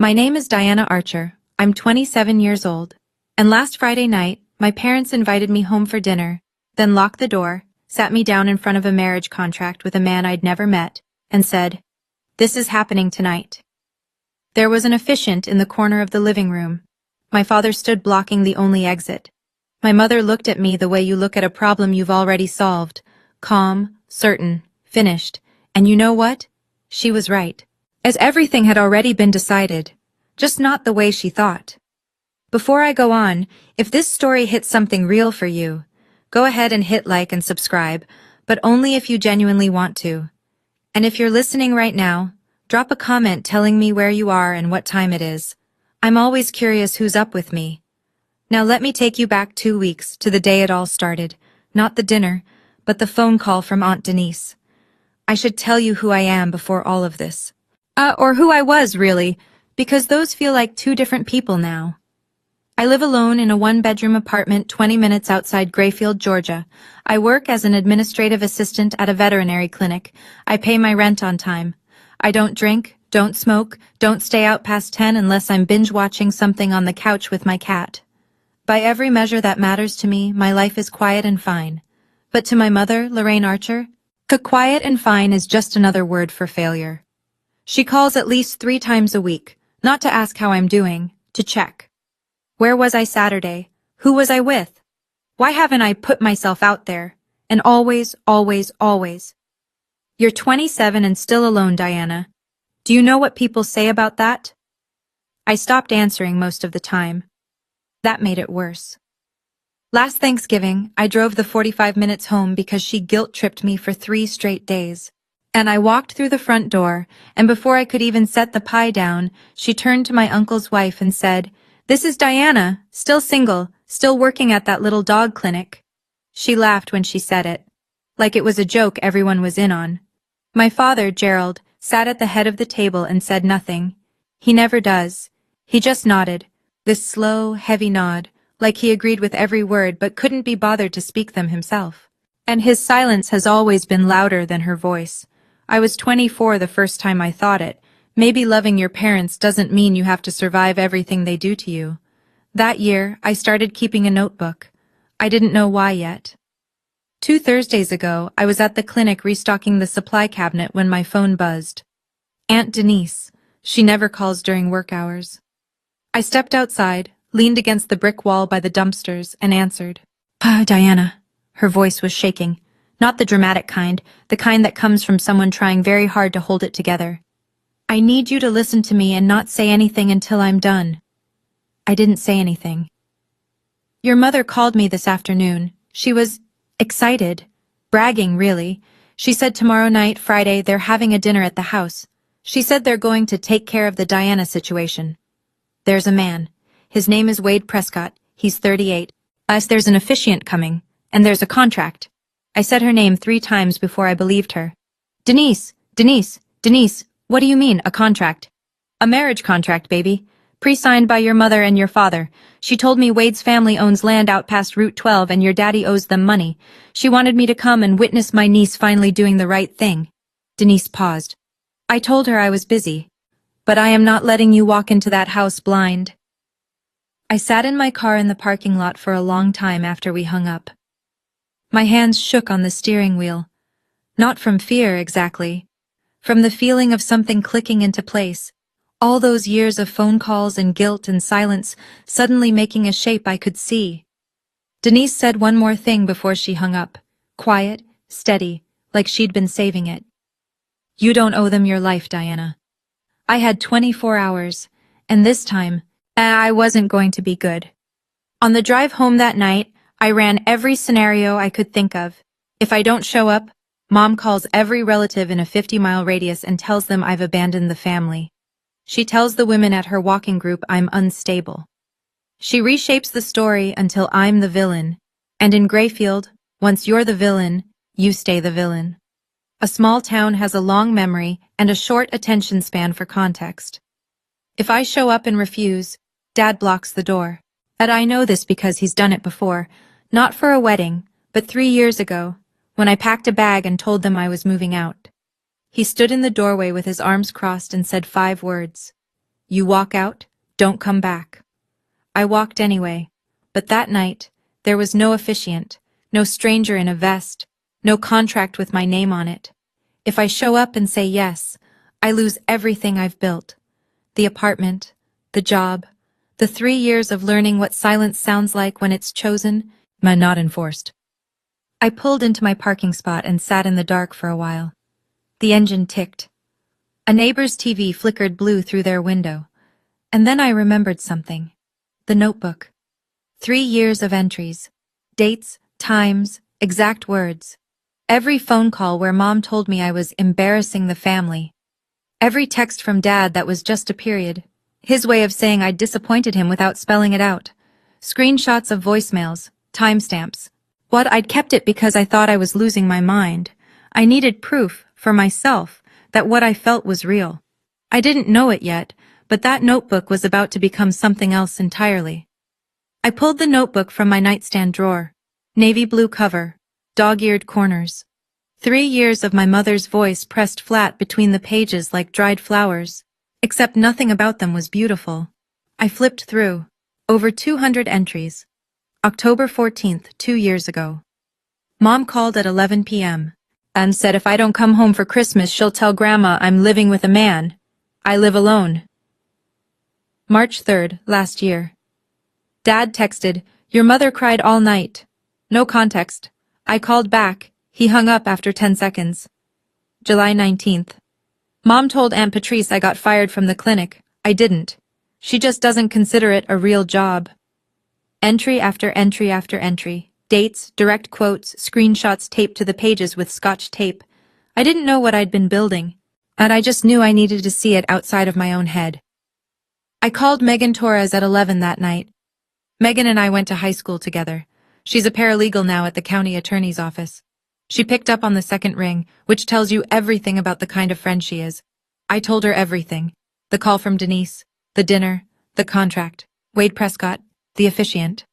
My name is Diana Archer. I'm 27 years old. And last Friday night, my parents invited me home for dinner, then locked the door, sat me down in front of a marriage contract with a man I'd never met, and said, "This is happening tonight." There was an officiant in the corner of the living room. My father stood blocking the only exit. My mother looked at me the way you look at a problem you've already solved, calm, certain, finished. And you know what? She was right. As everything had already been decided, just not the way she thought. Before I go on, if this story hits something real for you, go ahead and hit like and subscribe, but only if you genuinely want to. And if you're listening right now, drop a comment telling me where you are and what time it is. I'm always curious who's up with me. Now let me take you back 2 weeks to the day it all started. Not the dinner, but the phone call from Aunt Denise. I should tell you who I am before all of this. Or who I was, really, because those feel like two different people now. I live alone in a one-bedroom apartment 20 minutes outside Grayfield, Georgia. I work as an administrative assistant at a veterinary clinic. I pay my rent on time. I don't drink, don't smoke, don't stay out past 10 unless I'm binge-watching something on the couch with my cat. By every measure that matters to me, my life is quiet and fine. But to my mother, Lorraine Archer, quiet and fine is just another word for failure. She calls at least 3 times a week, not to ask how I'm doing, to check. Where was I Saturday? Who was I with? Why haven't I put myself out there? And always, always, always. You're 27 and still alone, Diana. Do you know what people say about that? I stopped answering most of the time. That made it worse. Last Thanksgiving, I drove the 45 minutes home because she guilt-tripped me for 3 straight days. And I walked through the front door, and before I could even set the pie down, she turned to my uncle's wife and said, "This is Diana, still single, still working at that little dog clinic." She laughed when she said it, like it was a joke everyone was in on. My father, Gerald, sat at the head of the table and said nothing. He never does. He just nodded, this slow, heavy nod, like he agreed with every word but couldn't be bothered to speak them himself. And his silence has always been louder than her voice. I was 24 the first time I thought it. Maybe loving your parents doesn't mean you have to survive everything they do to you. That year, I started keeping a notebook. I didn't know why yet. 2 Thursdays ago, I was at the clinic restocking the supply cabinet when my phone buzzed. Aunt Denise. She never calls during work hours. I stepped outside, leaned against the brick wall by the dumpsters, and answered. Diana. Her voice was shaking. Not the dramatic kind, the kind that comes from someone trying very hard to hold it together. I need you to listen to me and not say anything until I'm done. I didn't say anything. Your mother called me this afternoon. She was excited. Bragging, really. She said tomorrow night, Friday, they're having a dinner at the house. She said they're going to take care of the Diana situation. There's a man. His name is Wade Prescott. He's 38. There's an officiant coming. And there's a contract. I said her name 3 times before I believed her. Denise, Denise, Denise, what do you mean, a contract? A marriage contract, baby. Pre-signed by your mother and your father. She told me Wade's family owns land out past Route 12 and your daddy owes them money. She wanted me to come and witness my niece finally doing the right thing. Denise paused. I told her I was busy. But I am not letting you walk into that house blind. I sat in my car in the parking lot for a long time after we hung up. My hands shook on the steering wheel. Not from fear, exactly. From the feeling of something clicking into place. All those years of phone calls and guilt and silence suddenly making a shape I could see. Denise said one more thing before she hung up. Quiet, steady, like she'd been saving it. You don't owe them your life, Diana. I had 24 hours, and this time, I wasn't going to be good. On the drive home that night, I ran every scenario I could think of. If I don't show up, Mom calls every relative in a 50-mile radius and tells them I've abandoned the family. She tells the women at her walking group I'm unstable. She reshapes the story until I'm the villain. And in Grayfield, once you're the villain, you stay the villain. A small town has a long memory and a short attention span for context. If I show up and refuse, Dad blocks the door. And I know this because he's done it before, not for a wedding, but 3 years ago, when I packed a bag and told them I was moving out. He stood in the doorway with his arms crossed and said 5 words. You walk out, don't come back. I walked anyway, but that night, there was no officiant, no stranger in a vest, no contract with my name on it. If I show up and say yes, I lose everything I've built. The apartment, the job, the 3 years of learning what silence sounds like when it's chosen, but not enforced. I pulled into my parking spot and sat in the dark for a while. The engine ticked. A neighbor's TV flickered blue through their window. And then I remembered something. The notebook. 3 years of entries. Dates, times, exact words. Every phone call where Mom told me I was embarrassing the family. Every text from Dad that was just a period. His way of saying I'd disappointed him without spelling it out. Screenshots of voicemails, timestamps. What, I'd kept it because I thought I was losing my mind. I needed proof, for myself, that what I felt was real. I didn't know it yet, but that notebook was about to become something else entirely. I pulled the notebook from my nightstand drawer. Navy blue cover, dog-eared corners. 3 years of my mother's voice pressed flat between the pages like dried flowers, except nothing about them was beautiful. I flipped through. Over 200 entries. October 14th, 2 years ago. Mom called at 11 p.m. and said if I don't come home for Christmas, she'll tell Grandma I'm living with a man. I live alone. March 3rd, last year. Dad texted, "Your mother cried all night." No context. I called back. He hung up after 10 seconds. July 19th. Mom told Aunt Patrice I got fired from the clinic. I didn't. She just doesn't consider it a real job. Entry after entry after entry. Dates, direct quotes, screenshots taped to the pages with Scotch tape. I didn't know what I'd been building, and I just knew I needed to see it outside of my own head. I called Megan Torres at 11 that night. Megan and I went to high school together. She's a paralegal now at the county attorney's office. She picked up on the second ring, which tells you everything about the kind of friend she is. I told her everything. The call from Denise, the dinner, the contract, Wade Prescott, the officiant.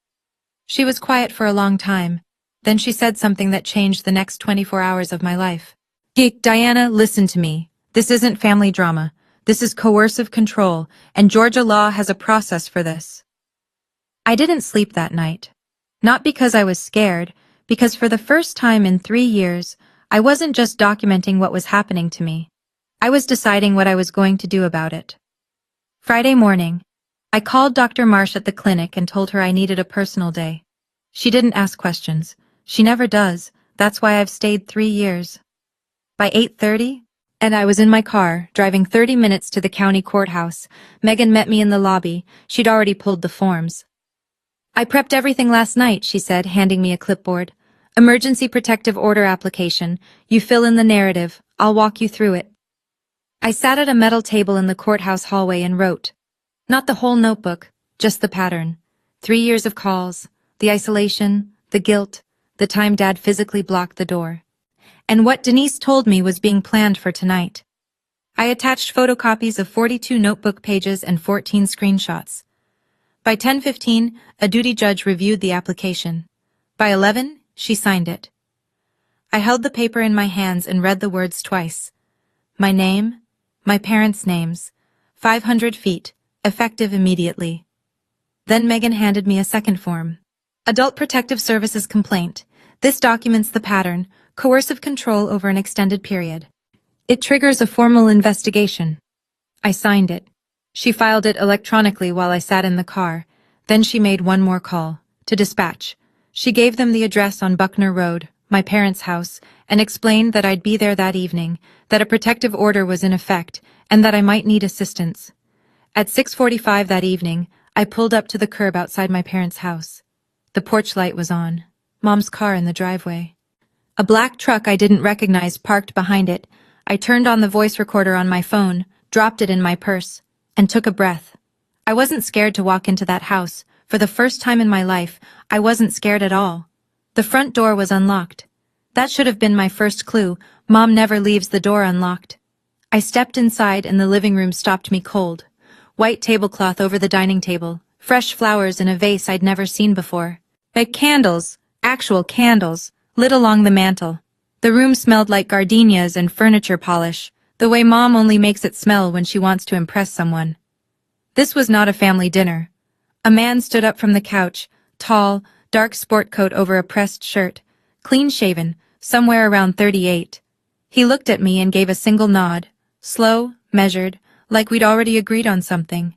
She was quiet for a long time. Then she said something that changed the next 24 hours of my life. Diana, listen to me. This isn't family drama. This is coercive control, and Georgia law has a process for this. I didn't sleep that night. Not because I was scared, because for the first time in 3 years, I wasn't just documenting what was happening to me. I was deciding what I was going to do about it. Friday morning, I called Dr. Marsh at the clinic and told her I needed a personal day. She didn't ask questions. She never does. That's why I've stayed 3 years. By 8:30, and I was in my car, driving 30 minutes to the county courthouse. Megan met me in the lobby. She'd already pulled the forms. "I prepped everything last night," she said, handing me a clipboard. "Emergency protective order application. You fill in the narrative. I'll walk you through it." I sat at a metal table in the courthouse hallway and wrote. Not the whole notebook, just the pattern. 3 years of calls, the isolation, the guilt, the time Dad physically blocked the door. And what Denise told me was being planned for tonight. I attached photocopies of 42 notebook pages and 14 screenshots. By 10:15, a duty judge reviewed the application. By 11, she signed it. I held the paper in my hands and read the words twice. My name, my parents' names, 500 feet, effective immediately. Then Megan handed me a second form. Adult Protective Services complaint. This documents the pattern, coercive control over an extended period. It triggers a formal investigation. I signed it. She filed it electronically while I sat in the car. Then she made one more call, to dispatch. She gave them the address on Buckner Road, my parents' house, and explained that I'd be there that evening, that a protective order was in effect, and that I might need assistance. At 6:45 that evening, I pulled up to the curb outside my parents' house. The porch light was on. Mom's car in the driveway. A black truck I didn't recognize parked behind it. I turned on the voice recorder on my phone, dropped it in my purse, and took a breath. I wasn't scared to walk into that house. For the first time in my life, I wasn't scared at all. The front door was unlocked. That should have been my first clue. Mom never leaves the door unlocked. I stepped inside and the living room stopped me cold. White tablecloth over the dining table, fresh flowers in a vase I'd never seen before. Like candles, actual candles, lit along the mantel. The room smelled like gardenias and furniture polish, the way Mom only makes it smell when she wants to impress someone. This was not a family dinner. A man stood up from the couch, tall, dark sport coat over a pressed shirt, clean-shaven, somewhere around 38. He looked at me and gave a single nod, slow, measured, like we'd already agreed on something.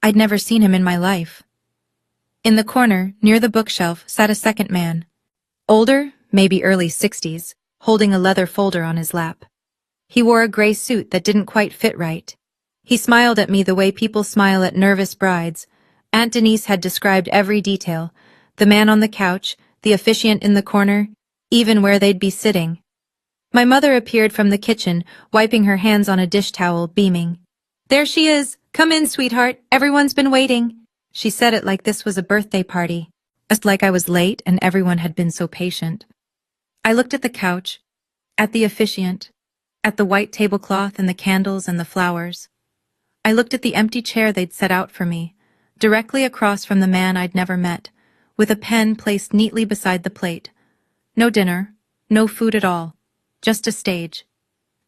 I'd never seen him in my life. In the corner, near the bookshelf, sat a second man. Older, maybe early 60s, holding a leather folder on his lap. He wore a gray suit that didn't quite fit right. He smiled at me the way people smile at nervous brides. Aunt Denise had described every detail. The man on the couch, the officiant in the corner, even where they'd be sitting. My mother appeared from the kitchen, wiping her hands on a dish towel, beaming. "There she is! Come in, sweetheart! Everyone's been waiting!" She said it like this was a birthday party. Just like I was late and everyone had been so patient. I looked at the couch, at the officiant, at the white tablecloth and the candles and the flowers. I looked at the empty chair they'd set out for me, directly across from the man I'd never met, with a pen placed neatly beside the plate. No dinner, no food at all, just a stage.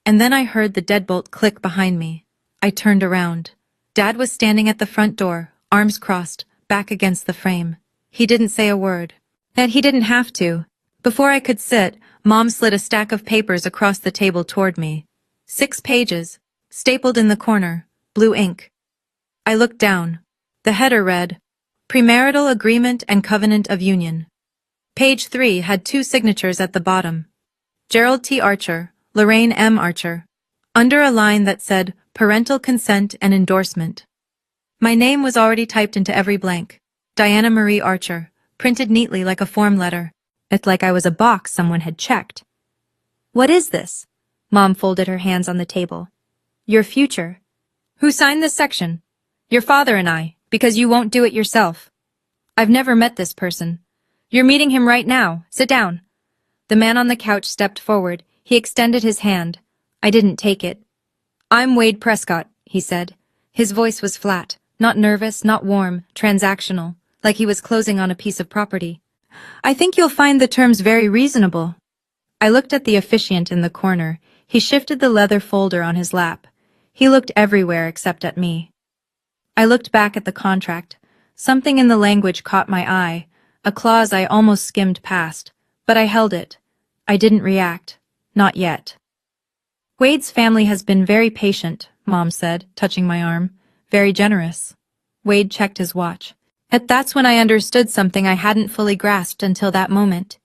And then I heard the deadbolt click behind me. I turned around. Dad was standing at the front door, arms crossed, back against the frame. He didn't say a word. And he didn't have to. Before I could sit, Mom slid a stack of papers across the table toward me. 6 pages, stapled in the corner, blue ink. I looked down. The header read, Premarital Agreement and Covenant of Union. Page 3 had 2 signatures at the bottom. Gerald T. Archer, Lorraine M. Archer. Under a line that said, Parental Consent and Endorsement. My name was already typed into every blank. Diana Marie Archer, printed neatly like a form letter. It's like I was a box someone had checked. "What is this?" Mom folded her hands on the table. "Your future." "Who signed this section?" "Your father and I, because you won't do it yourself." "I've never met this person." "You're meeting him right now. Sit down." The man on the couch stepped forward. He extended his hand. I didn't take it. "I'm Wade Prescott," he said. His voice was flat, not nervous, not warm, transactional, like he was closing on a piece of property. "I think you'll find the terms very reasonable." I looked at the officiant in the corner. He shifted the leather folder on his lap. He looked everywhere except at me. I looked back at the contract. Something in the language caught my eye, a clause I almost skimmed past, but I held it. I didn't react. Not yet. "Wade's family has been very patient," Mom said, touching my arm. "Very generous." Wade checked his watch. That's when I understood something I hadn't fully grasped until that moment.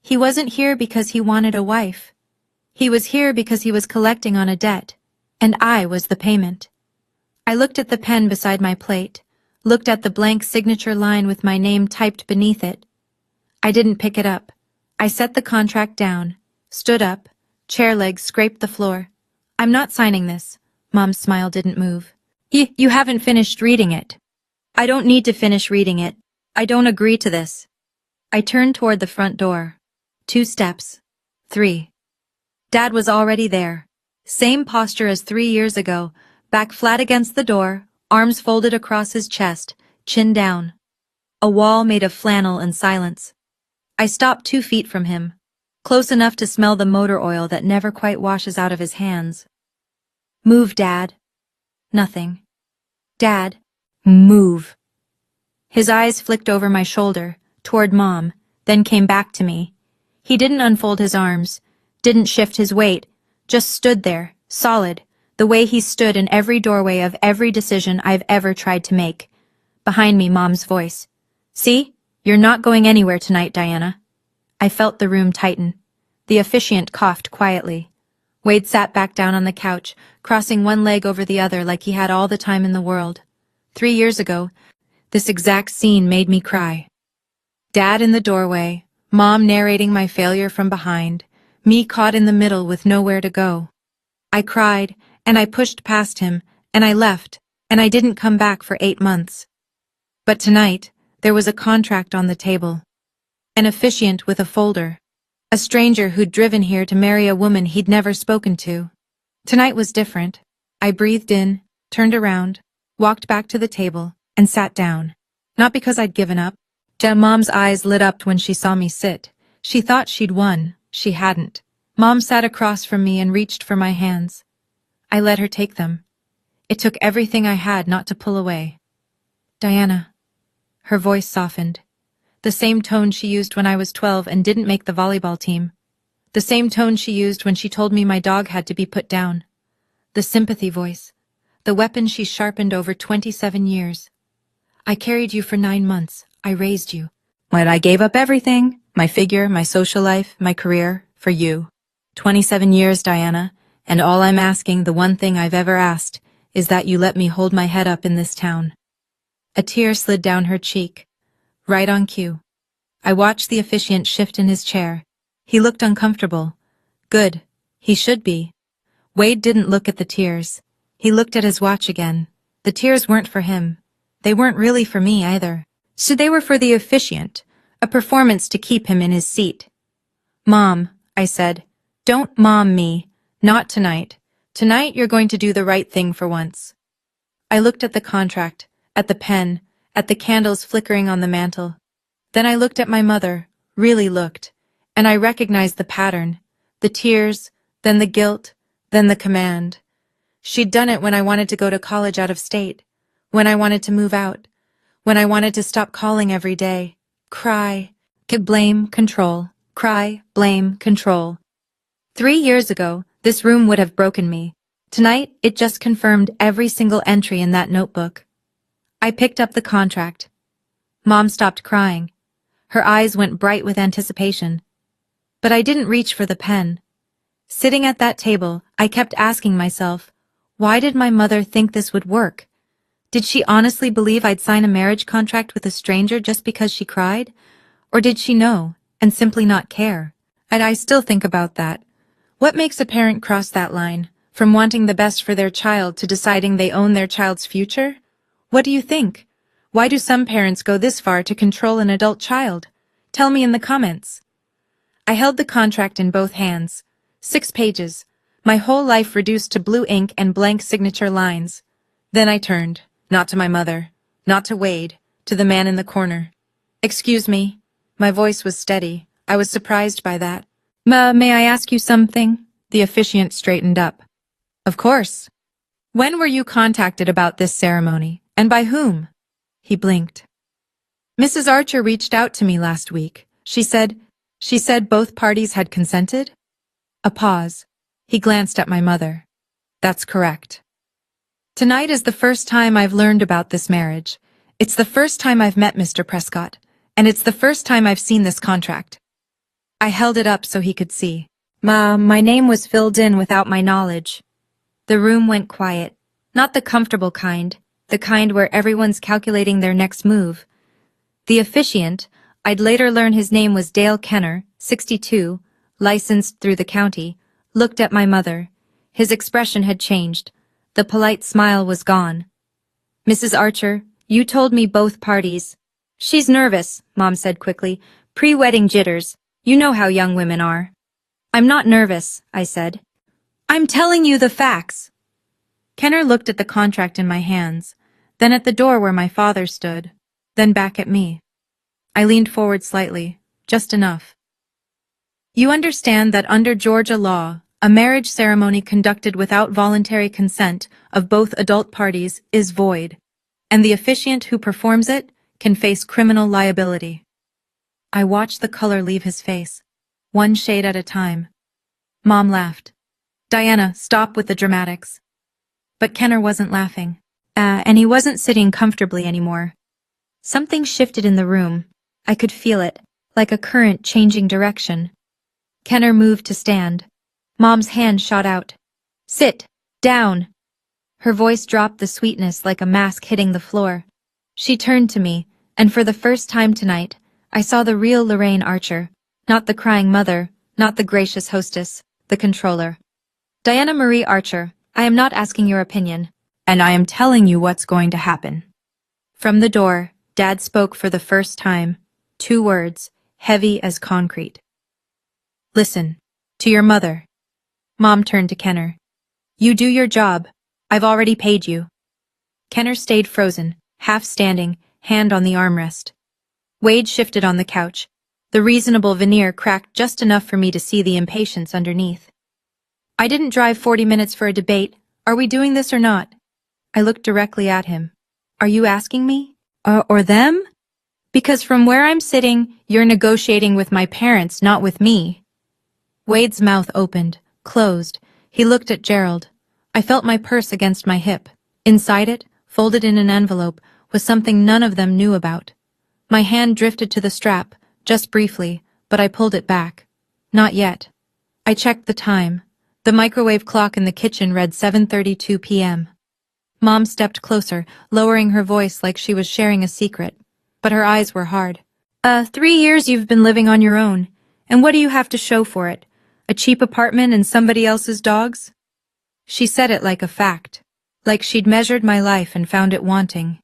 He wasn't here because he wanted a wife. He was here because he was collecting on a debt, and I was the payment. I looked at the pen beside my plate, looked at the blank signature line with my name typed beneath it. I didn't pick it up. I set the contract down, stood up, chair legs scraped the floor. "I'm not signing this." Mom's smile didn't move. You haven't finished reading it." "I don't need to finish reading it. I don't agree to this." I turned toward the front door. 2 steps. 3. Dad was already there. Same posture as 3 years ago, back flat against the door, arms folded across his chest, chin down. A wall made of flannel and silence. I stopped 2 feet from him, close enough to smell the motor oil that never quite washes out of his hands. "Move, Dad." Nothing. "Dad, move." His eyes flicked over my shoulder, toward Mom, then came back to me. He didn't unfold his arms, didn't shift his weight, just stood there, solid, the way he stood in every doorway of every decision I've ever tried to make. Behind me, Mom's voice. "See? You're not going anywhere tonight, Diana." I felt the room tighten. The officiant coughed quietly. Wade sat back down on the couch, crossing one leg over the other like he had all the time in the world. 3 years ago, this exact scene made me cry. Dad in the doorway, Mom narrating my failure from behind, me caught in the middle with nowhere to go. I cried, and I pushed past him, and I left, and I didn't come back for 8 months. But tonight, there was a contract on the table. An officiant with a folder. A stranger who'd driven here to marry a woman he'd never spoken to. Tonight was different. I breathed in, turned around, walked back to the table, and sat down. Not because I'd given up. Mom's eyes lit up when she saw me sit. She thought she'd won. She hadn't. Mom sat across from me and reached for my hands. I let her take them. It took everything I had not to pull away. Diana. Her voice softened. The same tone she used when I was 12 and didn't make the volleyball team. The same tone she used when she told me my dog had to be put down. The sympathy voice. The weapon she sharpened over 27 years. I carried you for 9 months. I raised you. When I gave up everything, my figure, my social life, my career, for you. 27 years, Diana, and all I'm asking, the one thing I've ever asked, is that you let me hold my head up in this town. A tear slid down her cheek. Right on cue. I watched the officiant shift in his chair. He looked uncomfortable. Good. He should be. Wade didn't look at the tears. He looked at his watch again. The tears weren't for him. They weren't really for me either. So they were for the officiant, a performance to keep him in his seat. Mom, I said, don't mom me. Not tonight. Tonight you're going to do the right thing for once. I looked at the contract, at the pen, at the candles flickering on the mantel. Then I looked at my mother, really looked, and I recognized the pattern. The tears, then the guilt, then the command. She'd done it when I wanted to go to college out of state, when I wanted to move out, when I wanted to stop calling every day. Cry, blame, control. Cry, blame, control. 3 years ago, this room would have broken me. Tonight, it just confirmed every single entry in that notebook. I picked up the contract. Mom stopped crying. Her eyes went bright with anticipation. But I didn't reach for the pen. Sitting at that table, I kept asking myself, why did my mother think this would work? Did she honestly believe I'd sign a marriage contract with a stranger just because she cried? Or did she know, and simply not care? And I still think about that. What makes a parent cross that line, from wanting the best for their child to deciding they own their child's future? What do you think? Why do some parents go this far to control an adult child? Tell me in the comments. I held the contract in both hands. 6 pages. My whole life reduced to blue ink and blank signature lines. Then I turned, not to my mother, not to Wade, to the man in the corner. Excuse me. My voice was steady. I was surprised by that. May I ask you something? The officiant straightened up. Of course. When were you contacted about this ceremony, and by whom? He blinked. Mrs. Archer reached out to me last week. She said both parties had consented? A pause. He glanced at my mother. That's correct. Tonight is the first time I've learned about this marriage. It's the first time I've met Mr. Prescott, and it's the first time I've seen this contract. I held it up so he could see. My name was filled in without my knowledge. The room went quiet. Not the comfortable kind, the kind where everyone's calculating their next move. The officiant, I'd later learn his name was Dale Kenner, 62, licensed through the county, looked at my mother. His expression had changed. The polite smile was gone. Mrs. Archer, you told me both parties. She's nervous, Mom said quickly. Pre-wedding jitters. You know how young women are. I'm not nervous, I said. I'm telling you the facts. Kenner looked at the contract in my hands, then at the door where my father stood, then back at me. I leaned forward slightly, just enough. You understand that under Georgia law, a marriage ceremony conducted without voluntary consent of both adult parties is void, and the officiant who performs it can face criminal liability. I watched the color leave his face, one shade at a time. Mom laughed. Diana, stop with the dramatics. But Kenner wasn't laughing, and he wasn't sitting comfortably anymore. Something shifted in the room. I could feel it, like a current changing direction. Kenner moved to stand. Mom's hand shot out. Sit down. Her voice dropped the sweetness like a mask hitting the floor. She turned to me, and for the first time tonight, I saw the real Lorraine Archer, not the crying mother, not the gracious hostess, the controller. Diana Marie Archer, I am not asking your opinion, and I am telling you what's going to happen. From the door, Dad spoke for the first time, 2 words, heavy as concrete. Listen, to your mother. Mom turned to Kenner. You do your job. I've already paid you. Kenner stayed frozen, half standing, hand on the armrest. Wade shifted on the couch. The reasonable veneer cracked just enough for me to see the impatience underneath. I didn't drive 40 minutes for a debate. Are we doing this or not? I looked directly at him. Are you asking me? Or them? Because from where I'm sitting, you're negotiating with my parents, not with me. Wade's mouth opened, closed. He looked at Gerald. I felt my purse against my hip. Inside it, folded in an envelope, was something none of them knew about. My hand drifted to the strap, just briefly, but I pulled it back. Not yet. I checked the time. The microwave clock in the kitchen read 7:32 p.m. Mom stepped closer, lowering her voice like she was sharing a secret, but her eyes were hard. 3 years you've been living on your own, and what do you have to show for it? A cheap apartment and somebody else's dogs? She said it like a fact, like she'd measured my life and found it wanting.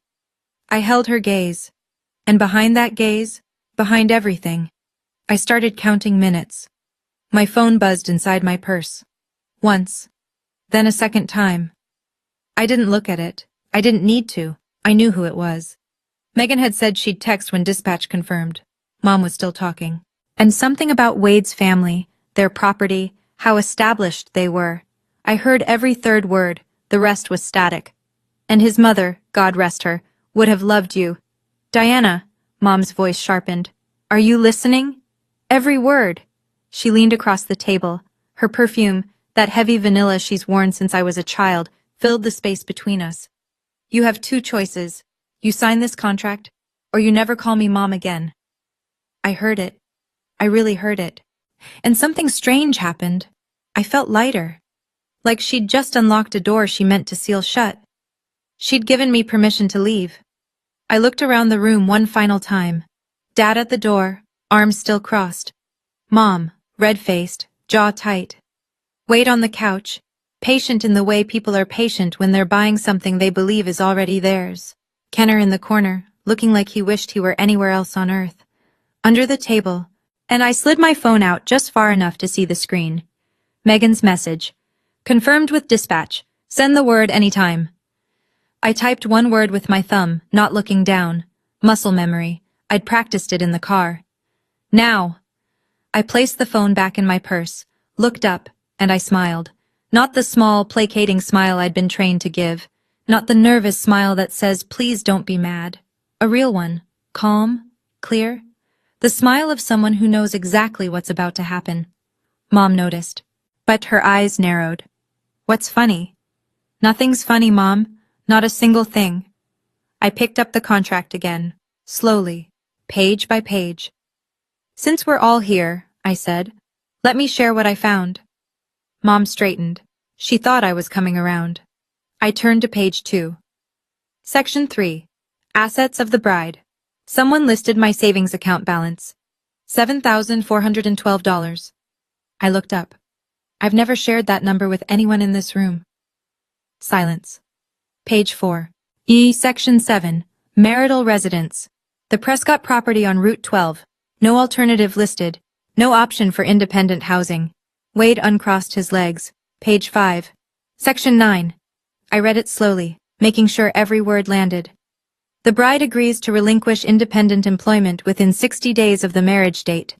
I held her gaze, and behind that gaze, behind everything, I started counting minutes. My phone buzzed inside my purse. Once. Then a second time. I didn't look at it. I didn't need to. I knew who it was. Megan had said she'd text when dispatch confirmed. Mom was still talking. And something about Wade's family, their property, how established they were. I heard every third word, the rest was static. And his mother, God rest her, would have loved you. Diana, Mom's voice sharpened. Are you listening? Every word. She leaned across the table. Her perfume, that heavy vanilla she's worn since I was a child, filled the space between us. You have two choices. You sign this contract, or you never call me Mom again. I heard it. I really heard it. And something strange happened. I felt lighter. Like she'd just unlocked a door she meant to seal shut. She'd given me permission to leave. I looked around the room one final time. Dad at the door, arms still crossed. Mom, red-faced, jaw tight. Wade on the couch, patient in the way people are patient when they're buying something they believe is already theirs. Kenner in the corner, looking like he wished he were anywhere else on earth. Under the table, and I slid my phone out just far enough to see the screen. Megan's message. Confirmed with dispatch. Send the word anytime. I typed one word with my thumb, not looking down. Muscle memory. I'd practiced it in the car. Now. I placed the phone back in my purse, looked up, and I smiled. Not the small, placating smile I'd been trained to give. Not the nervous smile that says, please don't be mad. A real one. Calm. Clear. The smile of someone who knows exactly what's about to happen. Mom noticed. But her eyes narrowed. What's funny? Nothing's funny, Mom. Not a single thing. I picked up the contract again. Slowly. Page by page. Since we're all here, I said, let me share what I found. Mom straightened. She thought I was coming around. I turned to page 2. Section 3. Assets of the bride. Someone listed my savings account balance. $7,412. I looked up. I've never shared that number with anyone in this room. Silence. Page 4. Section 7. Marital residence. The Prescott property on Route 12. No alternative listed. No option for independent housing. Wade uncrossed his legs. Page 5. Section 9. I read it slowly, making sure every word landed. The bride agrees to relinquish independent employment within 60 days of the marriage date.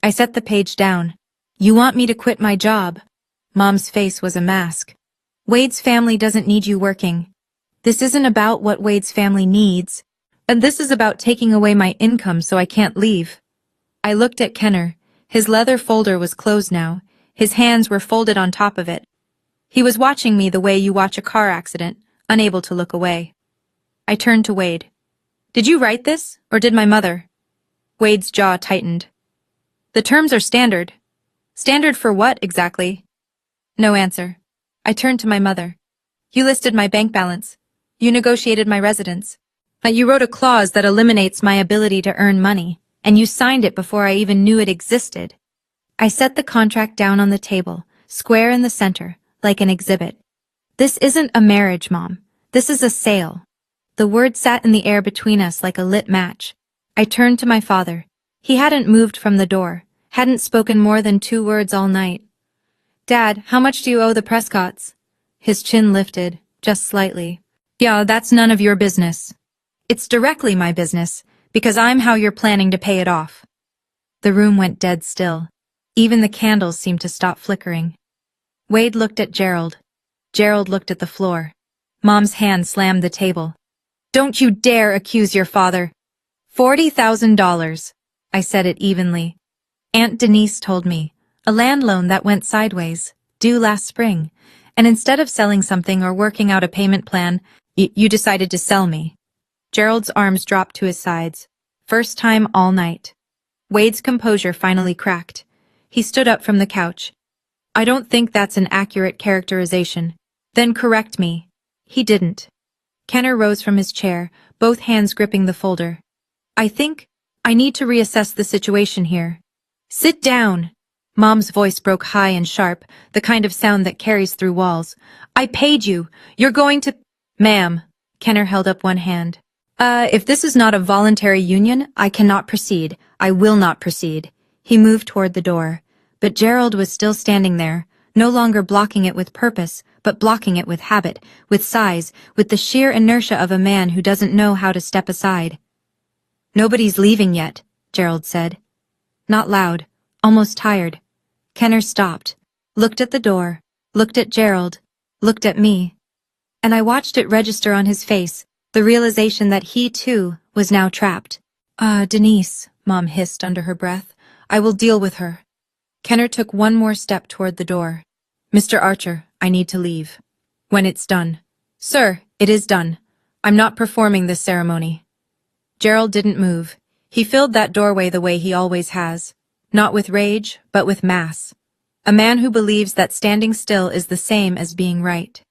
I set the page down. You want me to quit my job? Mom's face was a mask. Wade's family doesn't need you working. This isn't about what Wade's family needs, and this is about taking away my income so I can't leave. I looked at Kenner. His leather folder was closed now. His hands were folded on top of it. He was watching me the way you watch a car accident, unable to look away. I turned to Wade. Did you write this, or did my mother? Wade's jaw tightened. The terms are standard. Standard for what, exactly? No answer. I turned to my mother. You listed my bank balance. You negotiated my residence. But you wrote a clause that eliminates my ability to earn money, and you signed it before I even knew it existed. I set the contract down on the table, square in the center, like an exhibit. This isn't a marriage, Mom. This is a sale. The word sat in the air between us like a lit match. I turned to my father. He hadn't moved from the door, hadn't spoken more than 2 words all night. Dad, how much do you owe the Prescotts? His chin lifted, just slightly. Yeah, that's none of your business. It's directly my business, because I'm how you're planning to pay it off. The room went dead still. Even the candles seemed to stop flickering. Wade looked at Gerald. Gerald looked at the floor. Mom's hand slammed the table. Don't you dare accuse your father. $40,000. I said it evenly. Aunt Denise told me. A land loan that went sideways, due last spring. And instead of selling something or working out a payment plan, you decided to sell me. Gerald's arms dropped to his sides. First time all night. Wade's composure finally cracked. He stood up from the couch. I don't think that's an accurate characterization. Then correct me. He didn't. Kenner rose from his chair, both hands gripping the folder. I think I need to reassess the situation here. Sit down. Mom's voice broke high and sharp, the kind of sound that carries through walls. I paid you. You're going to— Ma'am. Kenner held up one hand. If this is not a voluntary union, I cannot proceed. I will not proceed. He moved toward the door. But Gerald was still standing there, no longer blocking it with purpose, but blocking it with habit, with size, with the sheer inertia of a man who doesn't know how to step aside. Nobody's leaving yet, Gerald said. Not loud, almost tired. Kenner stopped, looked at the door, looked at Gerald, looked at me. And I watched it register on his face, the realization that he, too, was now trapped. Denise, Mom hissed under her breath. I will deal with her. Kenner took one more step toward the door. Mr. Archer, I need to leave. When it's done. Sir, it is done. I'm not performing this ceremony. Gerald didn't move. He filled that doorway the way he always has. Not with rage, but with mass. A man who believes that standing still is the same as being right.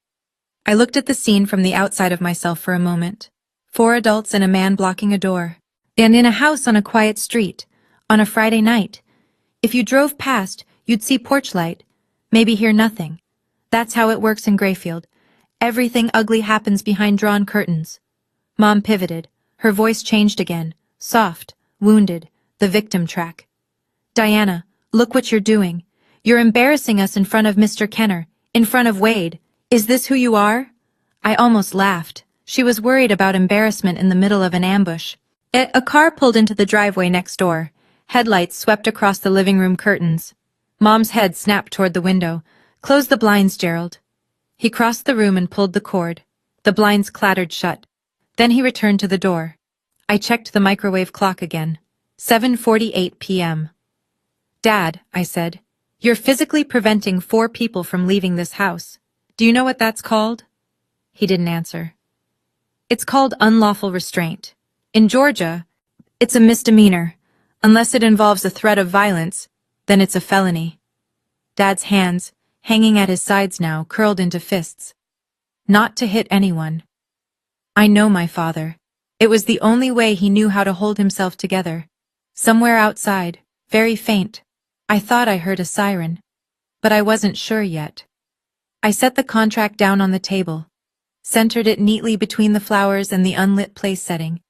I looked at the scene from the outside of myself for a moment. 4 adults and a man blocking a door. And in a house on a quiet street. On a Friday night. If you drove past, you'd see porch light. Maybe hear nothing. That's how it works in Grayfield. Everything ugly happens behind drawn curtains. Mom pivoted. Her voice changed again. Soft, wounded, the victim track. Diana, look what you're doing. You're embarrassing us in front of Mr. Kenner, in front of Wade. Is this who you are? I almost laughed. She was worried about embarrassment in the middle of an ambush. A car pulled into the driveway next door. Headlights swept across the living room curtains. Mom's head snapped toward the window. Close the blinds, Gerald. He crossed the room and pulled the cord. The blinds clattered shut. Then he returned to the door. I checked the microwave clock again. 7:48 p.m. Dad, I said, you're physically preventing 4 people from leaving this house. Do you know what that's called? He didn't answer. It's called unlawful restraint. In Georgia, it's a misdemeanor. Unless it involves a threat of violence, then it's a felony. Dad's hands, hanging at his sides now, curled into fists. Not to hit anyone. I know my father. It was the only way he knew how to hold himself together. Somewhere outside, very faint, I thought I heard a siren. But I wasn't sure yet. I set the contract down on the table, centered it neatly between the flowers and the unlit place setting.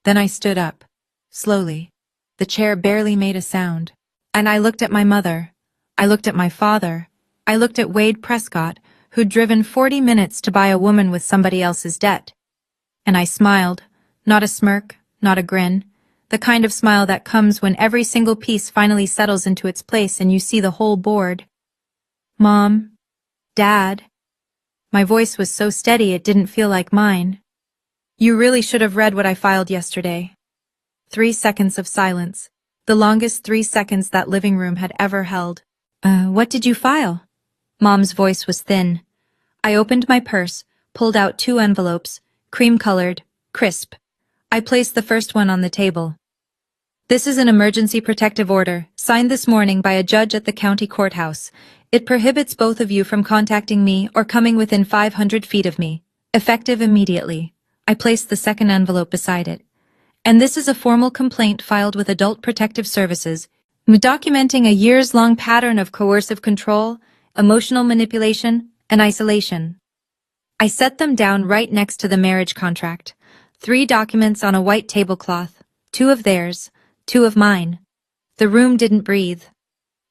Then I stood up, slowly. The chair barely made a sound. And I looked at my mother. I looked at my father. I looked at Wade Prescott, who'd driven 40 minutes to buy a woman with somebody else's debt. And I smiled. Not a smirk, not a grin. The kind of smile that comes when every single piece finally settles into its place and you see the whole board. Mom. Dad. My voice was so steady it didn't feel like mine. You really should have read what I filed yesterday. 3 seconds of silence, the longest 3 seconds that living room had ever held. What did you file? Mom's voice was thin. I opened my purse, pulled out 2 envelopes, cream-colored, crisp. I placed the first one on the table. This is an emergency protective order, signed this morning by a judge at the county courthouse. It prohibits both of you from contacting me or coming within 500 feet of me. Effective immediately. I placed the second envelope beside it. And this is a formal complaint filed with Adult Protective Services, documenting a years-long pattern of coercive control, emotional manipulation, and isolation. I set them down right next to the marriage contract. 3 documents on a white tablecloth, 2 of theirs, 2 of mine. The room didn't breathe.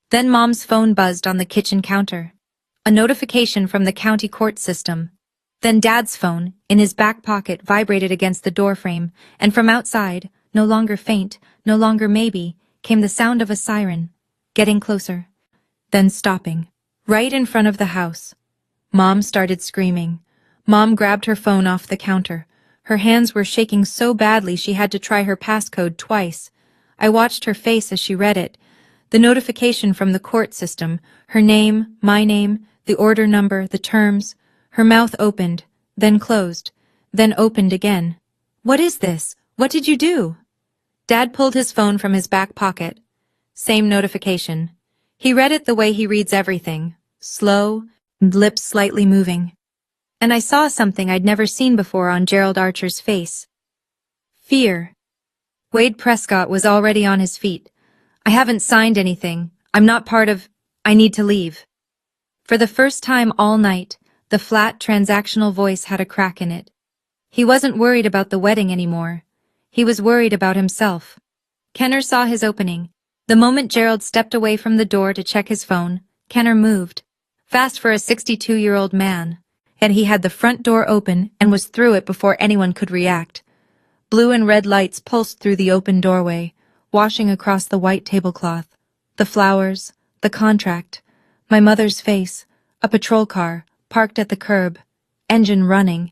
Then Mom's phone buzzed on the kitchen counter. A notification from the county court system. Then Dad's phone, in his back pocket, vibrated against the doorframe, and from outside, no longer faint, no longer maybe, came the sound of a siren, getting closer, then stopping, right in front of the house. Mom started screaming. Mom grabbed her phone off the counter. Her hands were shaking so badly she had to try her passcode twice. I watched her face as she read it. The notification from the court system, her name, my name, the order number, the terms. Her mouth opened, then closed, then opened again. What is this? What did you do? Dad pulled his phone from his back pocket. Same notification. He read it the way he reads everything, slow, lips slightly moving. And I saw something I'd never seen before on Gerald Archer's face. Fear. Wade Prescott was already on his feet. I haven't signed anything. I'm not part of... I need to leave. For the first time all night, the flat, transactional voice had a crack in it. He wasn't worried about the wedding anymore. He was worried about himself. Kenner saw his opening. The moment Gerald stepped away from the door to check his phone, Kenner moved. Fast for a 62-year-old man. And he had the front door open and was through it before anyone could react. Blue and red lights pulsed through the open doorway, washing across the white tablecloth. The flowers, the contract, my mother's face, a patrol car, parked at the curb, engine running.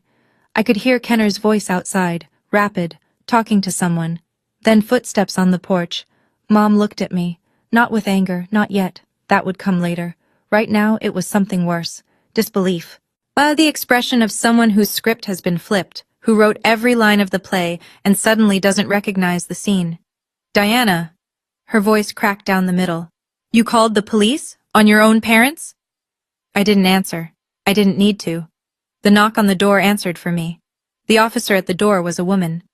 I could hear Kenner's voice outside, rapid, talking to someone. Then footsteps on the porch. Mom looked at me. Not with anger, not yet. That would come later. Right now, it was something worse. Disbelief. The expression of someone whose script has been flipped, who wrote every line of the play and suddenly doesn't recognize the scene. Diana. Her voice cracked down the middle. You called the police? On your own parents? I didn't answer. I didn't need to. The knock on the door answered for me. The officer at the door was a woman.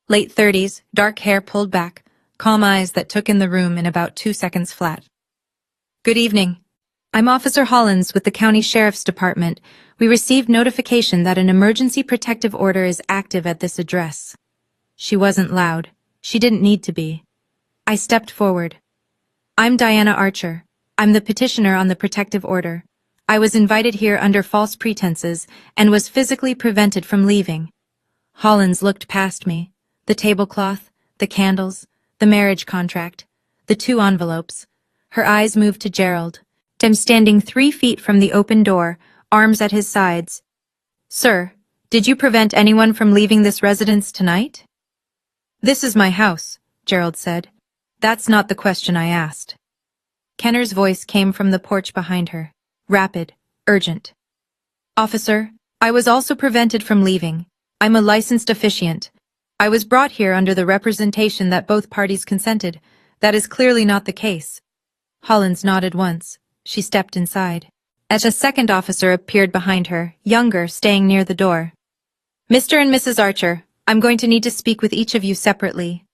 Late 30s, dark hair pulled back, calm eyes that took in the room in about 2 seconds flat. Good evening. I'm Officer Hollins with the County Sheriff's Department. We received notification that an emergency protective order is active at this address. She wasn't loud. She didn't need to be. I stepped forward. I'm Diana Archer. I'm the petitioner on the protective order. I was invited here under false pretenses and was physically prevented from leaving. Hollins looked past me. The tablecloth, the candles, the marriage contract, the 2 envelopes. Her eyes moved to Gerald. Him standing 3 feet from the open door, arms at his sides. Sir, did you prevent anyone from leaving this residence tonight? This is my house, Gerald said. That's not the question I asked. Kenner's voice came from the porch behind her. Rapid, urgent. Officer, I was also prevented from leaving. I'm a licensed officiant. I was brought here under the representation that both parties consented. That is clearly not the case. Hollins nodded once. She stepped inside. As a second officer appeared behind her, younger, staying near the door. Mr. and Mrs. Archer, I'm going to need to speak with each of you separately.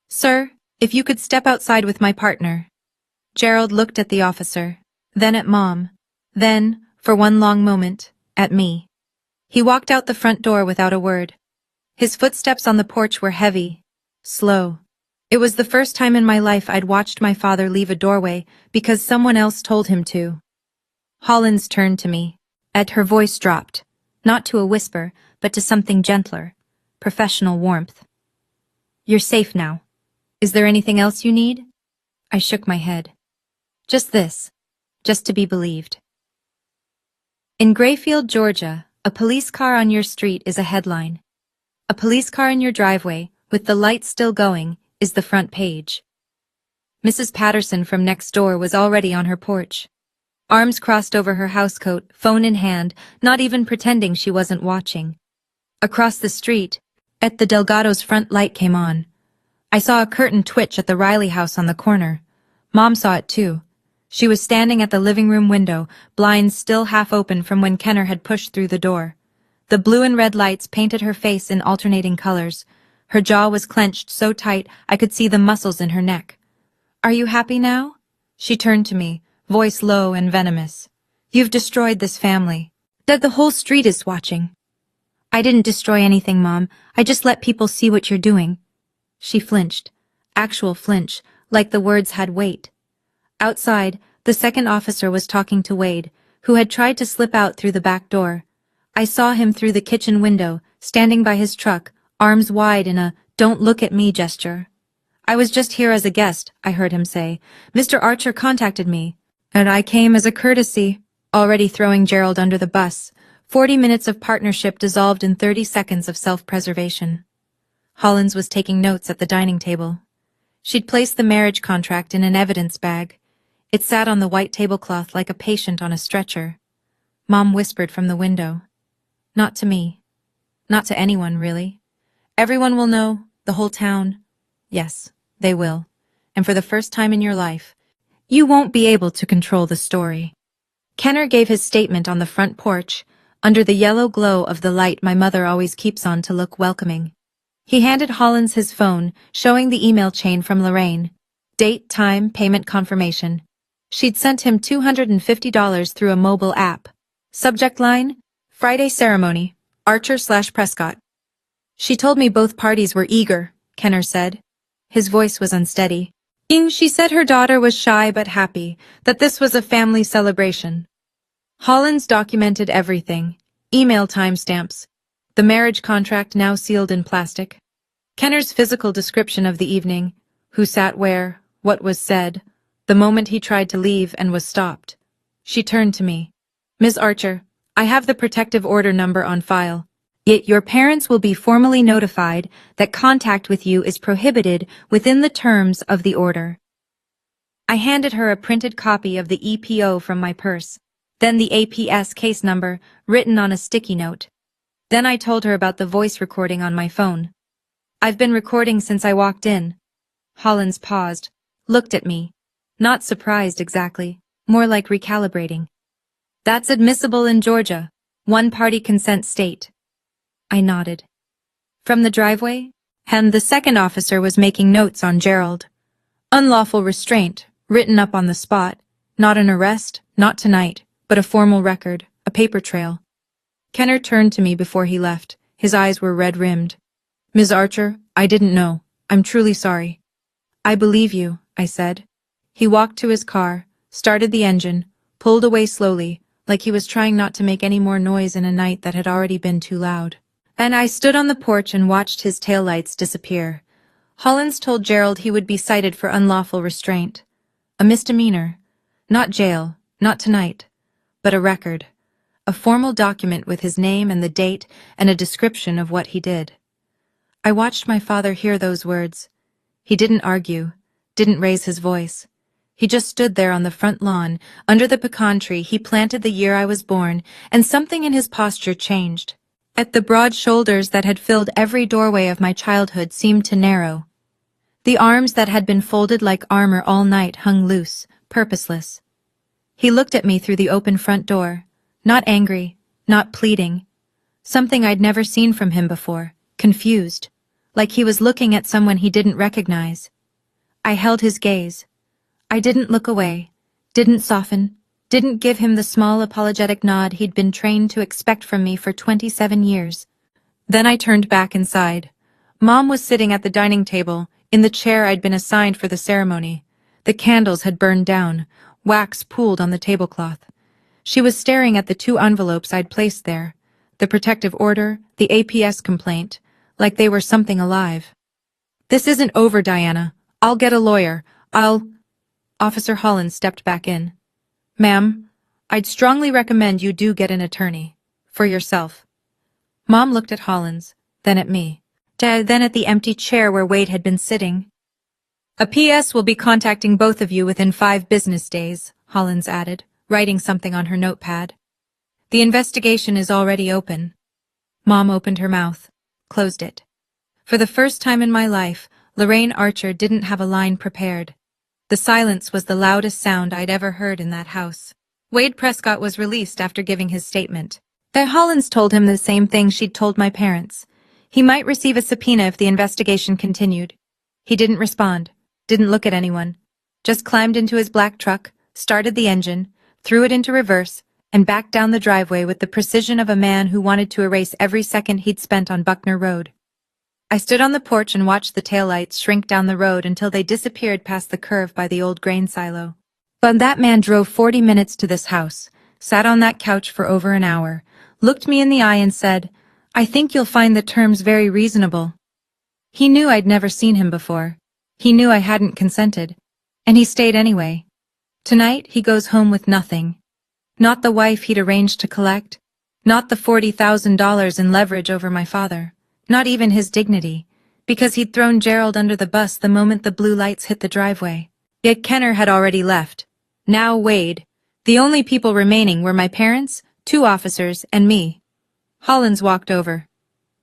Sir, if you could step outside with my partner. Gerald looked at the officer, then at Mom, then, for one long moment, at me. He walked out the front door without a word. His footsteps on the porch were heavy, slow. It was the first time in my life I'd watched my father leave a doorway because someone else told him to. Hollins turned to me. Her voice dropped, not to a whisper, but to something gentler, professional warmth. You're safe now. Is there anything else you need? I shook my head. Just this, just to be believed. In Grayfield, Georgia, a police car on your street is a headline. A police car in your driveway, with the lights still going, is the front page. Mrs. Patterson from next door was already on her porch. Arms crossed over her housecoat, phone in hand, not even pretending she wasn't watching. Across the street, the Delgado's front light came on. I saw a curtain twitch at the Riley house on the corner. Mom saw it too. She was standing at the living room window, blinds still half open from when Kenner had pushed through the door. The blue and red lights painted her face in alternating colors. Her jaw was clenched so tight I could see the muscles in her neck. Are you happy now? She turned to me, voice low and venomous. You've destroyed this family. That the whole street is watching. I didn't destroy anything, Mom. I just let people see what you're doing. She flinched. Actual flinch, like the words had weight. Outside, the second officer was talking to Wade, who had tried to slip out through the back door. I saw him through the kitchen window, standing by his truck, arms wide in a "don't look at me" gesture. I was just here as a guest, I heard him say. Mr. Archer contacted me, and I came as a courtesy, already throwing Gerald under the bus. 40 minutes of partnership dissolved in 30 seconds of self-preservation. Hollins was taking notes at the dining table. She'd placed the marriage contract in an evidence bag. It sat on the white tablecloth like a patient on a stretcher. Mom whispered from the window. Not to me. Not to anyone, really. Everyone will know, the whole town. Yes, they will. And for the first time in your life, you won't be able to control the story. Kenner gave his statement on the front porch, under the yellow glow of the light my mother always keeps on to look welcoming. He handed Hollins his phone, showing the email chain from Lorraine. Date, time, payment confirmation. She'd sent him $250 through a mobile app. Subject line, Friday ceremony, Archer/Prescott. She told me both parties were eager, Kenner said. His voice was unsteady. She said her daughter was shy but happy, that this was a family celebration. Hollins documented everything. Email timestamps. The marriage contract now sealed in plastic. Kenner's physical description of the evening, who sat where, what was said, the moment he tried to leave and was stopped. She turned to me. Ms. Archer, I have the protective order number on file. Yet your parents will be formally notified that contact with you is prohibited within the terms of the order. I handed her a printed copy of the EPO from my purse, then the APS case number written on a sticky note. Then I told her about the voice recording on my phone. I've been recording since I walked in. Hollins paused, looked at me. Not surprised exactly, more like recalibrating. That's admissible in Georgia, one-party consent state. I nodded. From the driveway, and the second officer was making notes on Gerald. Unlawful restraint, written up on the spot. Not an arrest, not tonight, but a formal record, a paper trail. Kenner turned to me before he left. His eyes were red-rimmed. Ms. Archer, I didn't know. I'm truly sorry. I believe you, I said. He walked to his car, started the engine, pulled away slowly, like he was trying not to make any more noise in a night that had already been too loud. And I stood on the porch and watched his taillights disappear. Hollins told Gerald he would be cited for unlawful restraint. A misdemeanor. Not jail, not tonight, but a record. A formal document with his name and the date and a description of what he did. I watched my father hear those words. He didn't argue, didn't raise his voice. He just stood there on the front lawn, under the pecan tree he planted the year I was born, and something in his posture changed. At the broad shoulders that had filled every doorway of my childhood seemed to narrow. The arms that had been folded like armor all night hung loose, purposeless. He looked at me through the open front door, not angry, not pleading. Something I'd never seen from him before, confused, like he was looking at someone he didn't recognize. I held his gaze. I didn't look away, didn't soften, didn't give him the small apologetic nod he'd been trained to expect from me for 27 years. Then I turned back inside. Mom was sitting at the dining table, in the chair I'd been assigned for the ceremony. The candles had burned down, wax pooled on the tablecloth. She was staring at the 2 envelopes I'd placed there, the protective order, the APS complaint, like they were something alive. This isn't over, Diana. I'll get a lawyer. Officer Hollins stepped back in. Ma'am, I'd strongly recommend you do get an attorney. For yourself. Mom looked at Hollins, then at me, then at the empty chair where Wade had been sitting. A PS will be contacting both of you within 5 business days, Hollins added, writing something on her notepad. The investigation is already open. Mom opened her mouth, closed it. For the first time in my life, Lorraine Archer didn't have a line prepared. The silence was the loudest sound I'd ever heard in that house. Wade Prescott was released after giving his statement. Then Hollins told him the same thing she'd told my parents. He might receive a subpoena if the investigation continued. He didn't respond, didn't look at anyone, just climbed into his black truck, started the engine, threw it into reverse, and backed down the driveway with the precision of a man who wanted to erase every second he'd spent on Buckner Road. I stood on the porch and watched the taillights shrink down the road until they disappeared past the curve by the old grain silo. But that man drove 40 minutes to this house, sat on that couch for over an hour, looked me in the eye and said, I think you'll find the terms very reasonable. He knew I'd never seen him before. He knew I hadn't consented. And he stayed anyway. Tonight he goes home with nothing. Not the wife he'd arranged to collect. Not the $40,000 in leverage over my father. Not even his dignity. Because he'd thrown Gerald under the bus the moment the blue lights hit the driveway. Yet Kenner had already left. Now Wade. The only people remaining were my parents, 2 officers, and me. Hollins walked over.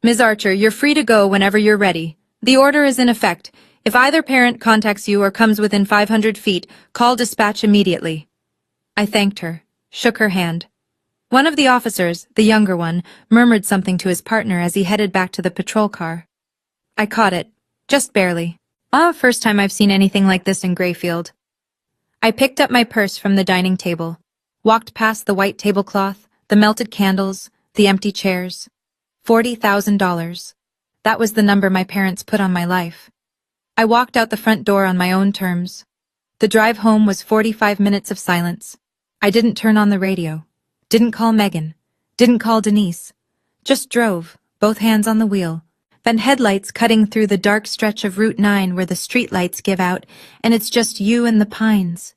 Ms. Archer, you're free to go whenever you're ready. The order is in effect. If either parent contacts you or comes within 500 feet, call dispatch immediately. I thanked her, shook her hand. One of the officers, the younger one, murmured something to his partner as he headed back to the patrol car. I caught it, just barely. First time I've seen anything like this in Grayfield. I picked up my purse from the dining table, walked past the white tablecloth, the melted candles, the empty chairs. $40,000. That was the number my parents put on my life. I walked out the front door on my own terms. The drive home was 45 minutes of silence. I didn't turn on the radio. Didn't call Megan. Didn't call Denise. Just drove, both hands on the wheel. Then headlights cutting through the dark stretch of Route 9 where the streetlights give out, and it's just you and the pines.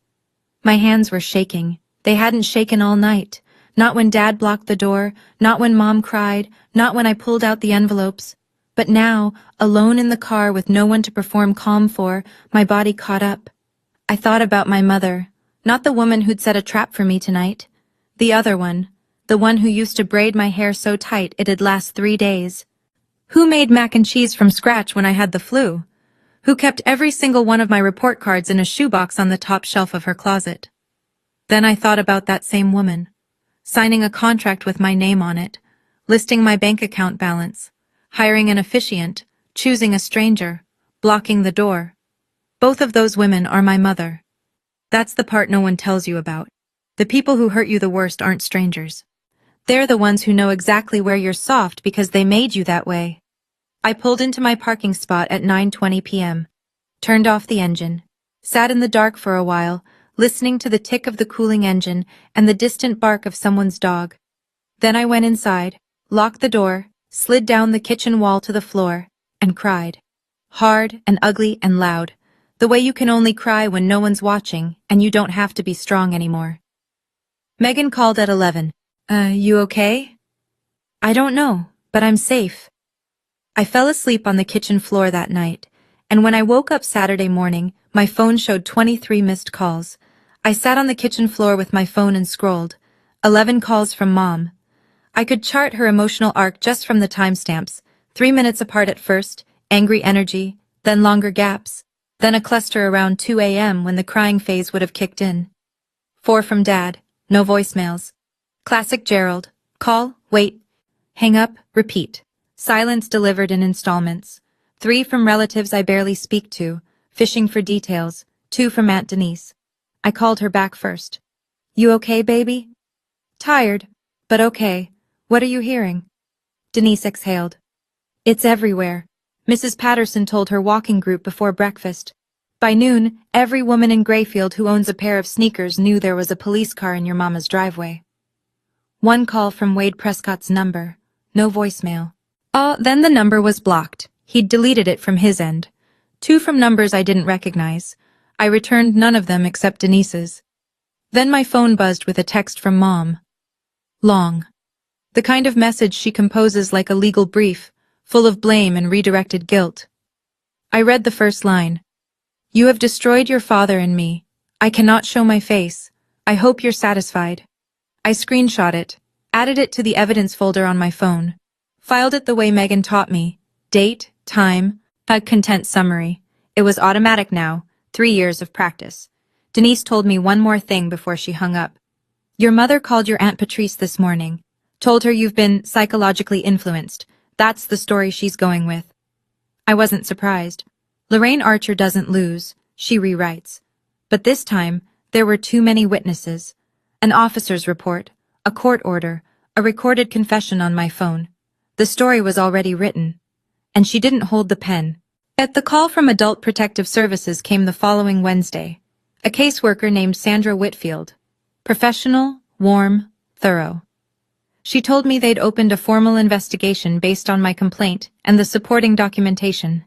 My hands were shaking. They hadn't shaken all night. Not when Dad blocked the door, not when Mom cried, not when I pulled out the envelopes. But now, alone in the car with no one to perform calm for, my body caught up. I thought about my mother, not the woman who'd set a trap for me tonight. The other one, the one who used to braid my hair so tight it'd last 3 days. Who made mac and cheese from scratch when I had the flu? Who kept every single one of my report cards in a shoebox on the top shelf of her closet? Then I thought about that same woman, signing a contract with my name on it, listing my bank account balance, hiring an officiant, choosing a stranger, blocking the door. Both of those women are my mother. That's the part no one tells you about. The people who hurt you the worst aren't strangers. They're the ones who know exactly where you're soft because they made you that way. I pulled into my parking spot at 9:20 p.m., turned off the engine, sat in the dark for a while, listening to the tick of the cooling engine and the distant bark of someone's dog. Then I went inside, locked the door, slid down the kitchen wall to the floor, and cried. Hard and ugly and loud, the way you can only cry when no one's watching and you don't have to be strong anymore. Megan called at 11. You okay? I don't know, but I'm safe. I fell asleep on the kitchen floor that night, and when I woke up Saturday morning, my phone showed 23 missed calls. I sat on the kitchen floor with my phone and scrolled. 11 calls from Mom. I could chart her emotional arc just from the timestamps, 3 minutes apart at first, angry energy, then longer gaps, then a cluster around 2 a.m. when the crying phase would have kicked in. 4 from Dad, no voicemails. Classic Gerald. Call, wait, hang up, repeat. Silence delivered in installments. 3 from relatives I barely speak to, fishing for details. 2 from Aunt Denise. I called her back first. You okay, baby? Tired, but okay. What are you hearing? Denise exhaled. It's everywhere. Mrs. Patterson told her walking group before breakfast. By noon, every woman in Grayfield who owns a pair of sneakers knew there was a police car in your mama's driveway. 1 call from Wade Prescott's number. No voicemail. Then the number was blocked. He'd deleted it from his end. 2 from numbers I didn't recognize. I returned none of them except Denise's. Then my phone buzzed with a text from Mom. Long. The kind of message she composes like a legal brief, full of blame and redirected guilt. I read the first line. You have destroyed your father and me. I cannot show my face. I hope you're satisfied. I screenshot it, added it to the evidence folder on my phone, filed it the way Megan taught me, date, time, a content summary. It was automatic now, 3 years of practice. Denise told me one more thing before she hung up. Your mother called your Aunt Patrice this morning, told her you've been psychologically influenced. That's the story she's going with. I wasn't surprised. Lorraine Archer doesn't lose, she rewrites. But this time, there were too many witnesses. An officer's report, a court order, a recorded confession on my phone. The story was already written. And she didn't hold the pen. Yet the call from Adult Protective Services came the following Wednesday. A caseworker named Sandra Whitfield. Professional, warm, thorough. She told me they'd opened a formal investigation based on my complaint and the supporting documentation.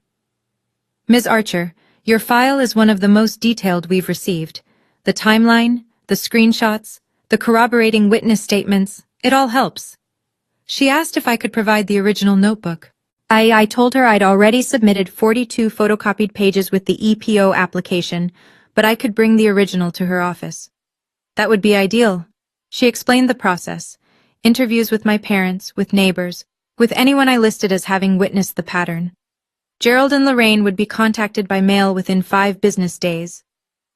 Ms. Archer, your file is one of the most detailed we've received. The timeline, the screenshots, the corroborating witness statements, it all helps. She asked if I could provide the original notebook. I told her I'd already submitted 42 photocopied pages with the EPO application, but I could bring the original to her office. That would be ideal. She explained the process. Interviews with my parents, with neighbors, with anyone I listed as having witnessed the pattern. Gerald and Lorraine would be contacted by mail within 5 business days.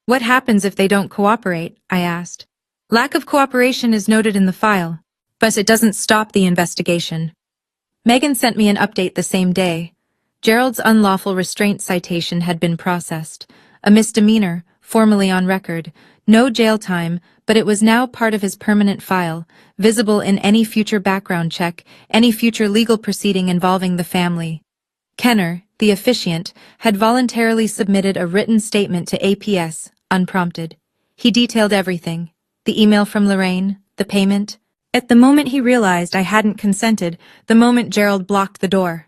What happens if they don't cooperate? I asked. Lack of cooperation is noted in the file, but it doesn't stop the investigation. Megan sent me an update the same day. Gerald's unlawful restraint citation had been processed. A misdemeanor, formally on record, no jail time, but it was now part of his permanent file, visible in any future background check, any future legal proceeding involving the family. Kenner, the officiant, had voluntarily submitted a written statement to APS, unprompted. He detailed everything. The email from Lorraine, the payment. At the moment he realized I hadn't consented, the moment Gerald blocked the door.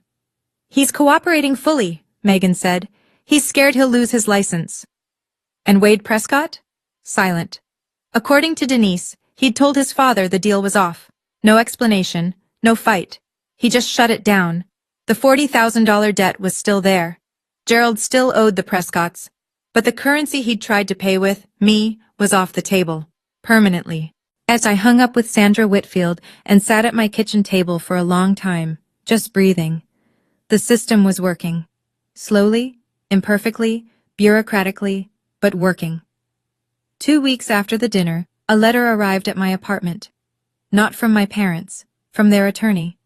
He's cooperating fully, Megan said. He's scared he'll lose his license. And Wade Prescott? Silent. According to Denise, he'd told his father the deal was off. No explanation, no fight. He just shut it down. The $40,000 debt was still there. Gerald still owed the Prescotts. But the currency he'd tried to pay with, me, was off the table. Permanently. As I hung up with Sandra Whitfield and sat at my kitchen table for a long time, just breathing. The system was working. Slowly, imperfectly, bureaucratically, but working. 2 weeks after the dinner, a letter arrived at my apartment. Not from my parents, from their attorney.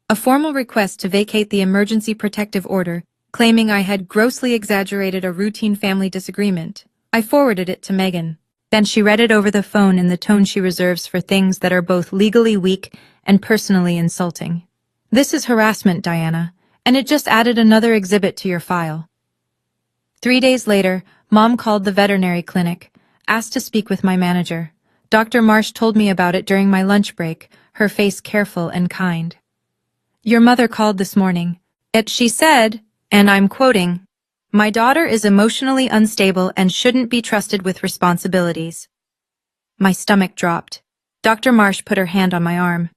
A formal request to vacate the emergency protective order, claiming I had grossly exaggerated a routine family disagreement. I forwarded it to Megan. Then she read it over the phone in the tone she reserves for things that are both legally weak and personally insulting. This is harassment, Diana, and it just added another exhibit to your file. 3 days later, Mom called the veterinary clinic, asked to speak with my manager. Dr. Marsh told me about it during my lunch break, her face careful and kind. Your mother called this morning. She said, and I'm quoting, "My daughter is emotionally unstable and shouldn't be trusted with responsibilities." My stomach dropped. Dr. Marsh put her hand on my arm.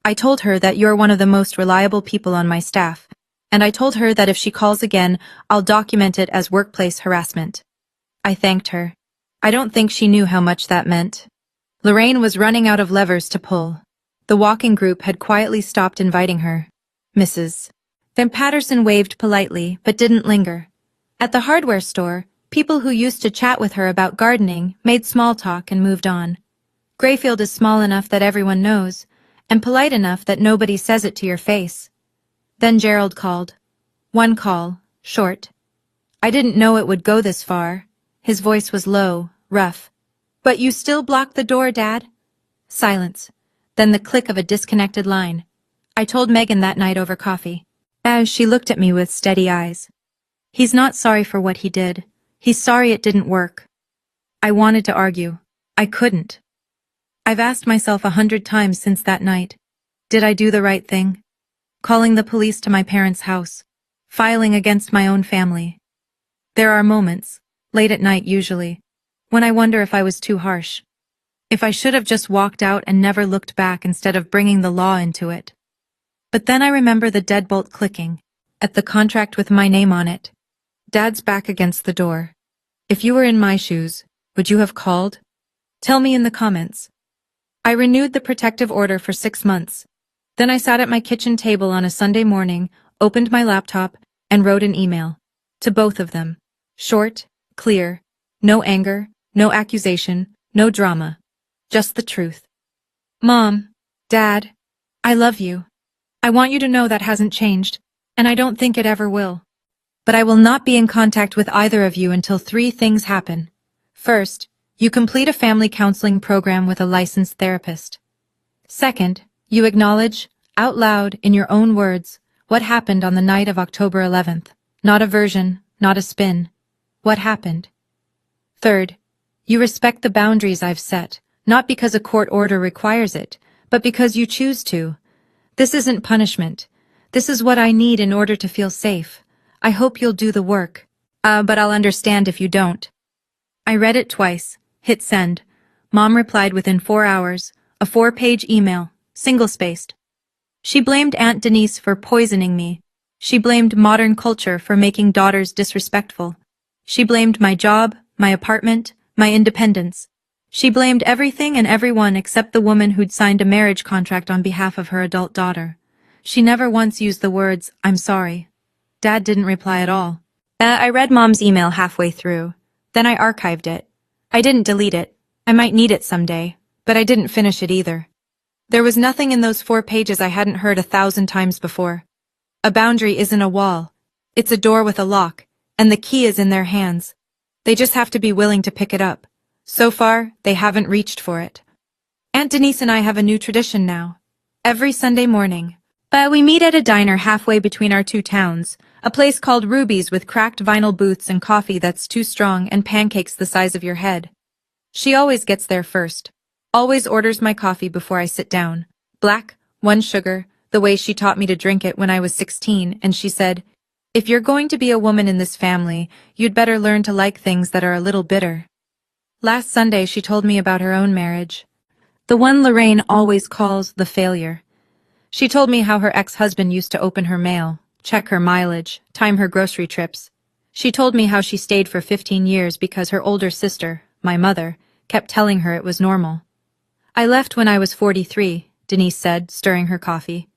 I told her that you're one of the most reliable people on my staff, and I told her that if she calls again, I'll document it as workplace harassment. I thanked her. I don't think she knew how much that meant. Lorraine was running out of levers to pull. The walking group had quietly stopped inviting her. Mrs. Then Patterson waved politely, but didn't linger. At the hardware store, people who used to chat with her about gardening made small talk and moved on. Grayfield is small enough that everyone knows, and polite enough that nobody says it to your face. Then Gerald called. One call, short. I didn't know it would go this far. His voice was low, rough. But you still blocked the door, Dad? Silence. Then the click of a disconnected line. I told Megan that night over coffee. As she looked at me with steady eyes. He's not sorry for what he did. He's sorry it didn't work. I wanted to argue. I couldn't. I've asked myself 100 times since that night. Did I do the right thing? Calling the police to my parents' house. Filing against my own family. There are moments, late at night usually, when I wonder if I was too harsh. If I should have just walked out and never looked back instead of bringing the law into it. But then I remember the deadbolt clicking, at the contract with my name on it. Dad's back against the door. If you were in my shoes, would you have called? Tell me in the comments. I renewed the protective order for 6 months. Then I sat at my kitchen table on a Sunday morning, opened my laptop, and wrote an email. To both of them. Short, clear, no anger, no accusation, no drama. Just the truth. Mom, Dad, I love you. I want you to know that hasn't changed, and I don't think it ever will. But I will not be in contact with either of you until 3 things happen. First, you complete a family counseling program with a licensed therapist. Second, you acknowledge, out loud, in your own words, what happened on the night of October 11th. Not a version, not a spin. What happened? Third, you respect the boundaries I've set, not because a court order requires it, but because you choose to. This isn't punishment. This is what I need in order to feel safe. I hope you'll do the work. But I'll understand if you don't. I read it twice, hit send. Mom replied within 4 hours, a 4-page email, single-spaced. She blamed Aunt Denise for poisoning me. She blamed modern culture for making daughters disrespectful. She blamed my job, my apartment, my independence. She blamed everything and everyone except the woman who'd signed a marriage contract on behalf of her adult daughter. She never once used the words, "I'm sorry." Dad didn't reply at all. I read Mom's email halfway through. Then I archived it. I didn't delete it. I might need it someday, but I didn't finish it either. There was nothing in those 4 pages I hadn't heard 1,000 times before. A boundary isn't a wall. It's a door with a lock, and the key is in their hands. They just have to be willing to pick it up. So far, they haven't reached for it. Aunt Denise and I have a new tradition now. Every Sunday morning. We meet at a diner halfway between our 2 towns, a place called Ruby's with cracked vinyl booths and coffee that's too strong and pancakes the size of your head. She always gets there first. Always orders my coffee before I sit down. Black, 1 sugar, the way she taught me to drink it when I was 16, and she said, "If you're going to be a woman in this family, you'd better learn to like things that are a little bitter." Last Sunday she told me about her own marriage. The one Lorraine always calls the failure. She told me how her ex-husband used to open her mail, check her mileage, time her grocery trips. She told me how she stayed for 15 years because her older sister, my mother, kept telling her it was normal. "I left when I was 43, Denise said, stirring her coffee.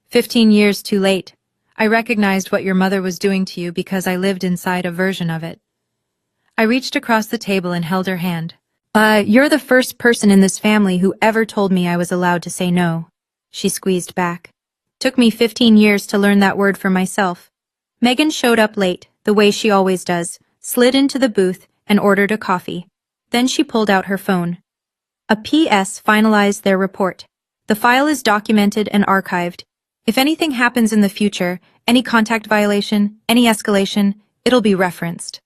15 years too late. I recognized what your mother was doing to you because I lived inside a version of it." I reached across the table and held her hand. You're the first person in this family who ever told me I was allowed to say no." She squeezed back. "Took me 15 years to learn that word for myself." Megan showed up late, the way she always does, slid into the booth, and ordered a coffee. Then she pulled out her phone. A PS finalized their report. "The file is documented and archived. If anything happens in the future, any contact violation, any escalation, it'll be referenced."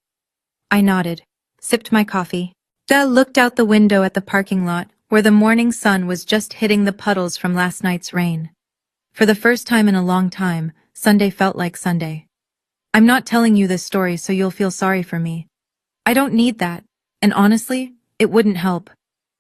I nodded, sipped my coffee. Looked out the window at the parking lot, where the morning sun was just hitting the puddles from last night's rain. For the first time in a long time, Sunday felt like Sunday. I'm not telling you this story so you'll feel sorry for me. I don't need that, and honestly, it wouldn't help.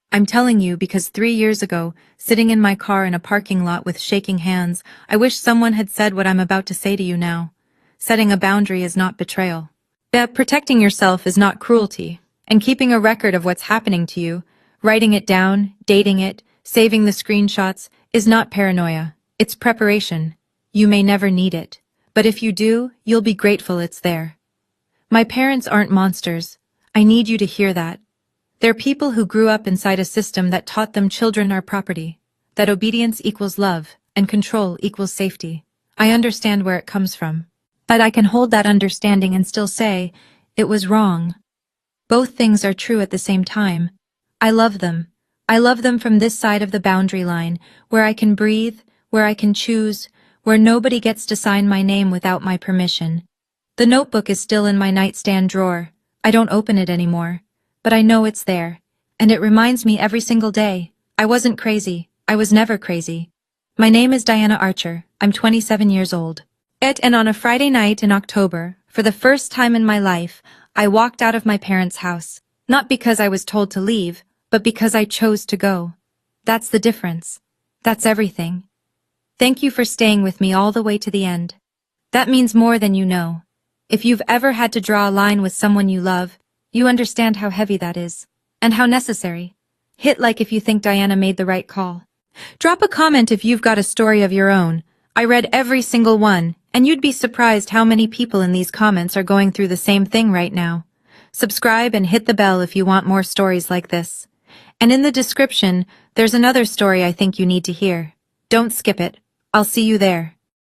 I'm telling you because 3 years ago, sitting in my car in a parking lot with shaking hands, I wish someone had said what I'm about to say to you now. Setting a boundary is not betrayal. Protecting yourself is not cruelty. And keeping a record of what's happening to you, writing it down, dating it, saving the screenshots, is not paranoia. It's preparation. You may never need it, but if you do, you'll be grateful it's there. My parents aren't monsters. I need you to hear that. They're people who grew up inside a system that taught them children are property, that obedience equals love, and control equals safety. I understand where it comes from. But I can hold that understanding and still say, it was wrong. Both things are true at the same time. I love them. I love them from this side of the boundary line, where I can breathe, where I can choose, where nobody gets to sign my name without my permission. The notebook is still in my nightstand drawer. I don't open it anymore. But I know it's there, and it reminds me every single day. I wasn't crazy. I was never crazy. My name is Diana Archer. I'm 27 years old. And on a Friday night in October, for the first time in my life, I walked out of my parents' house, not because I was told to leave, but because I chose to go. That's the difference. That's everything. Thank you for staying with me all the way to the end. That means more than you know. If you've ever had to draw a line with someone you love, you understand how heavy that is, and how necessary. Hit like if you think Diana made the right call. Drop a comment if you've got a story of your own. I read every single one, and you'd be surprised how many people in these comments are going through the same thing right now. Subscribe and hit the bell if you want more stories like this. And in the description, there's another story I think you need to hear. Don't skip it. I'll see you there.